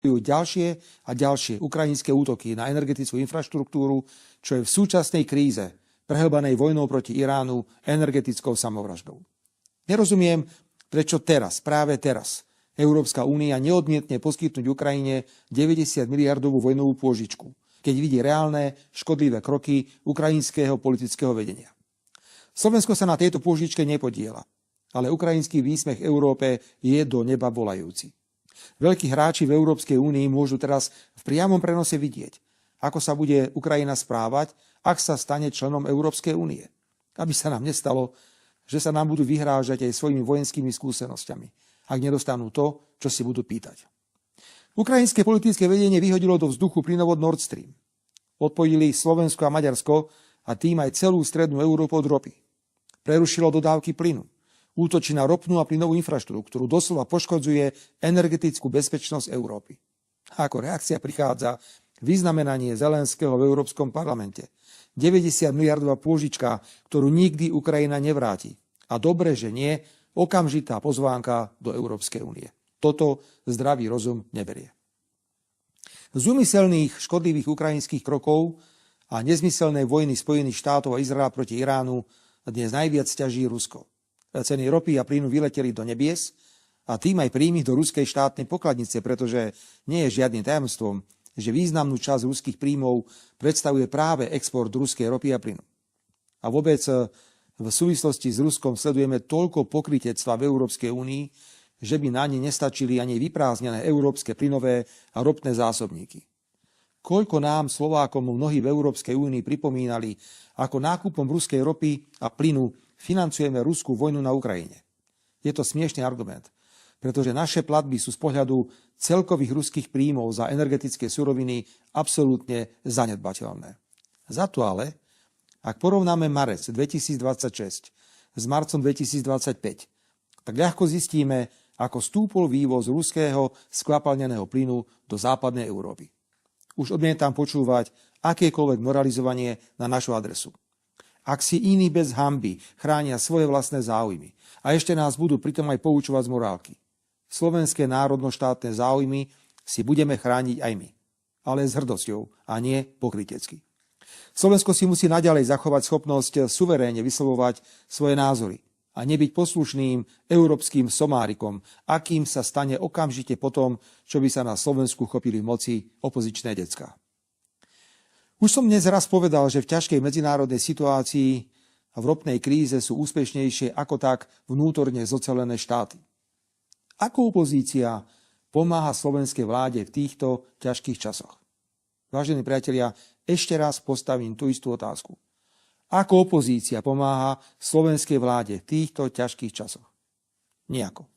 ďalšie a ďalšie ukrajinské útoky na energetickú infraštruktúru, čo je v súčasnej kríze, prehlbanej vojnou proti Iránu, energetickou samovraždou. Nerozumiem, prečo teraz, práve teraz, Európska únia neodmietne poskytnúť Ukrajine 90 miliardovú vojnovú pôžičku, keď vidí reálne, škodlivé kroky ukrajinského politického vedenia. Slovensko sa na tejto pôžičke nepodiela, ale ukrajinský výsmech Európe je do neba volajúci. Veľkí hráči v Európskej únii môžu teraz v priamom prenose vidieť, ako sa bude Ukrajina správať, ak sa stane členom Európskej únie. Aby sa nám nestalo, že sa nám budú vyhrážať aj svojimi vojenskými skúsenosťami, ak nedostanú to, čo si budú pýtať. Ukrajinské politické vedenie vyhodilo do vzduchu plynovod Nord Stream. Odpojili Slovensko a Maďarsko a tým aj celú strednú Európu od ropy. Prerušilo dodávky plynu. Útočí na ropnú a plynovú infraštruktúru, doslova poškodzuje energetickú bezpečnosť Európy. A ako reakcia prichádza vyznamenanie Zelenského v Európskom parlamente. 90 miliardová pôžička, ktorú nikdy Ukrajina nevráti. A dobre, že nie, okamžitá pozvánka do Európskej únie. Toto zdravý rozum neberie. Z úmyselných škodlivých ukrajinských krokov a nezmyselnej vojny Spojených štátov a Izraela proti Iránu dnes najviac ťaží Rusko. Ceny ropy a plynu vyleteli do nebies a tým aj príjmy do ruskej štátnej pokladnice, pretože nie je žiadnym tajomstvom, že významnú časť ruských príjmov predstavuje práve export ruskej ropy a plynu. A vôbec v súvislosti s Ruskom sledujeme toľko pokrytectva v Európskej únii, že by na ne nestačili ani vyprázdnené európske plynové a ropné zásobníky. Koľko nám, Slovákom, mnohí v Európskej únii pripomínali, ako nákupom ruskej ropy a plynu financujeme ruskú vojnu na Ukrajine. Je to smiešný argument, pretože naše platby sú z pohľadu celkových ruských príjmov za energetické suroviny absolútne zanedbateľné. Za to ale, ak porovnáme marec 2026 s marcom 2025, tak ľahko zistíme, ako stúpol vývoz ruského skvapalneného plynu do západnej Európy. Už odmietam počúvať akékoľvek moralizovanie na našu adresu. Ak si iní bez hanby chránia svoje vlastné záujmy a ešte nás budú pritom aj poučovať z morálky. Slovenské národno-štátne záujmy si budeme chrániť aj my, ale s hrdosťou a nie pokrytecky. Slovensko si musí naďalej zachovať schopnosť suverénne vyslovovať svoje názory a nebyť poslušným európskym somárikom, akým sa stane okamžite potom, čo by sa na Slovensku chopili v moci opozičné decká. Už som dnes raz povedal, že v ťažkej medzinárodnej situácii a v ropnej kríze sú úspešnejšie ako tak vnútorne zocelené štáty. Ako opozícia pomáha slovenskej vláde v týchto ťažkých časoch? Vážení priatelia, ešte raz postavím tú istú otázku. Ako opozícia pomáha slovenskej vláde v týchto ťažkých časoch? Nijako.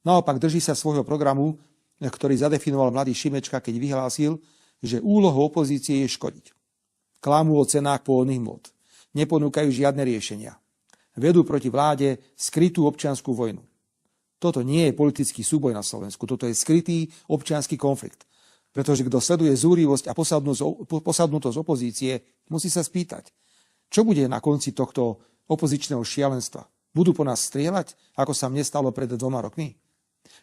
Naopak drží sa svojho programu, ktorý zadefinoval mladý Šimečka, keď vyhlásil, že úlohou opozície je škodiť. Klamú o cenách pôvodných môd. Neponúkajú žiadne riešenia. Vedú proti vláde skrytú občiansku vojnu. Toto nie je politický súboj na Slovensku, toto je skrytý občiansky konflikt. Pretože kto sleduje zúrivosť a posadnutosť opozície, musí sa spýtať, čo bude na konci tohto opozičného šialenstva. Budú po nás strieľať, ako sa mne stalo pred 2 rokmi?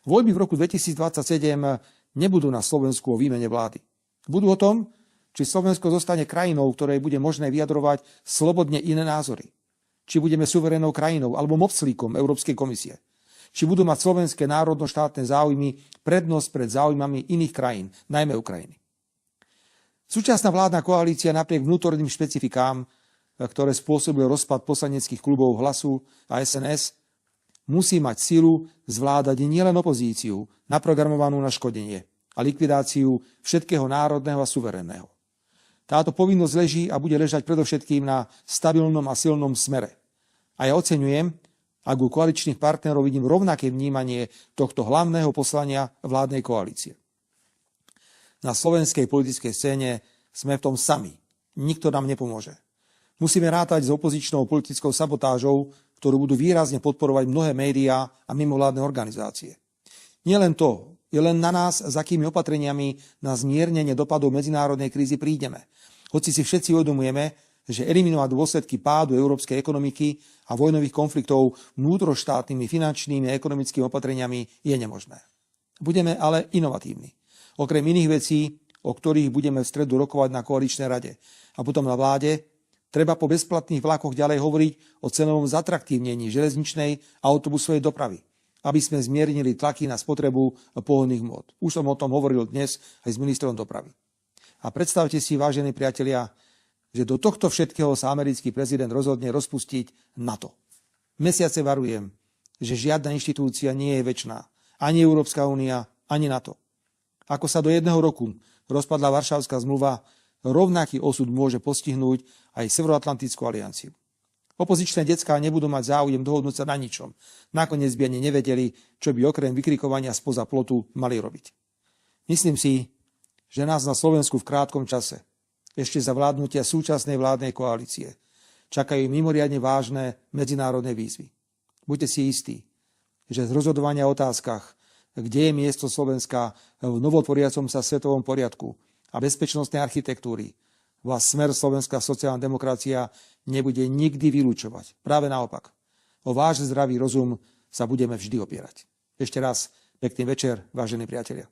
Voľby v roku 2027 nebudú na Slovensku o výmene vlády. Budú o tom, či Slovensko zostane krajinou, ktorej bude možné vyjadrovať slobodne iné názory. Či budeme suverénnou krajinou alebo mopslíkom Európskej komisie. Či budú mať slovenské národno-štátne záujmy prednosť pred záujmami iných krajín, najmä Ukrajiny. Súčasná vládna koalícia napriek vnútorným špecifikám, ktoré spôsobil rozpad poslaneckých klubov Hlasu a SNS, musí mať silu zvládať nielen opozíciu, naprogramovanú na škodenie a likvidáciu všetkého národného a suverénneho. Táto povinnosť leží a bude ležať predovšetkým na stabilnom a silnom smere. A ja oceňujem, ak u koaličných partnerov vidím rovnaké vnímanie tohto hlavného poslania vládnej koalície. Na slovenskej politickej scéne sme v tom sami. Nikto nám nepomôže. Musíme rátať s opozičnou politickou sabotážou, ktorú budú výrazne podporovať mnohé médiá a mimovládne organizácie. Nielen to, je len na nás, s akými opatreniami na zmiernenie dopadov medzinárodnej krízy prídeme. Hoci si všetci uvedomujeme, že eliminovať dôsledky pádu európskej ekonomiky a vojnových konfliktov vnútroštátnymi finančnými a ekonomickými opatreniami je nemožné. Budeme ale inovatívni. Okrem iných vecí, o ktorých budeme v stredu rokovať na koaličnej rade a potom na vláde, treba po bezplatných vlakoch ďalej hovoriť o cenovom zatraktívnení železničnej a autobusovej dopravy, aby sme zmiernili tlaky na spotrebu pohonných hmôt. Už som o tom hovoril dnes aj s ministrom dopravy. A predstavte si, vážení priatelia, že do tohto všetkého sa americký prezident rozhodne rozpustiť NATO. Mesiace varujem, že žiadna inštitúcia nie je večná. Ani Európska únia, ani NATO. Ako sa do 1 roku rozpadla Varšavská zmluva, rovnaký osud môže postihnúť aj Severoatlantickú alianciu. Opozičné decká nebudú mať záujem dohodnúť sa na ničom. Nakoniec by ani nevedeli, čo by okrem vykrikovania spoza plotu mali robiť. Myslím si, že nás na Slovensku v krátkom čase, ešte za vládnutia súčasnej vládnej koalície, čakajú mimoriadne vážne medzinárodné výzvy. Buďte si istí, že z rozhodovania o otázkach, kde je miesto Slovenska v novotvoriacom sa svetovom poriadku a bezpečnostnej architektúry, vás smer Slovenská sociálna demokracia nebude nikdy vylúčovať. Práve naopak. O váš zdravý rozum sa budeme vždy opierať. Ešte raz pekný večer, vážení priatelia.